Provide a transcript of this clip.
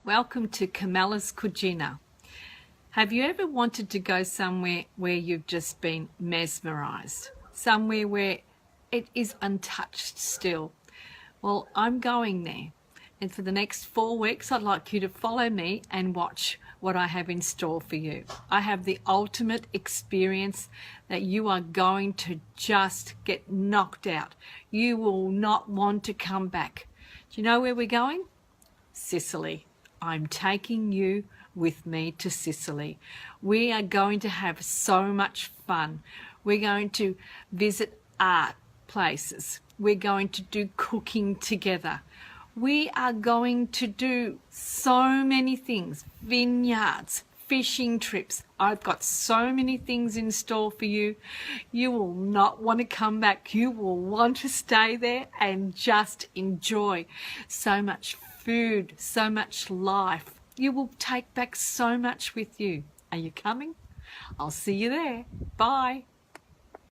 Welcome to Carmela's Cucina. Have you ever wanted to go somewhere where you've just been mesmerized? Somewhere where it is untouched still? Well, I'm going there. And for the next 4 weeks, I'd like you to follow me and watch what I have in store for you. I have the ultimate experience that you are going to just get knocked out. You will not want to come back. Do you know where we're going? Sicily. I'm taking you with me to Sicily. We are going to have so much fun. We're going to visit art places. We're going to do cooking together. We are going to do so many things, vineyards, fishing trips. I've got so many things in store for you. You will not want to come back. You will want to stay there and just enjoy so much food, so much life. You will take back so much with you. Are you coming? I'll see you there. Bye.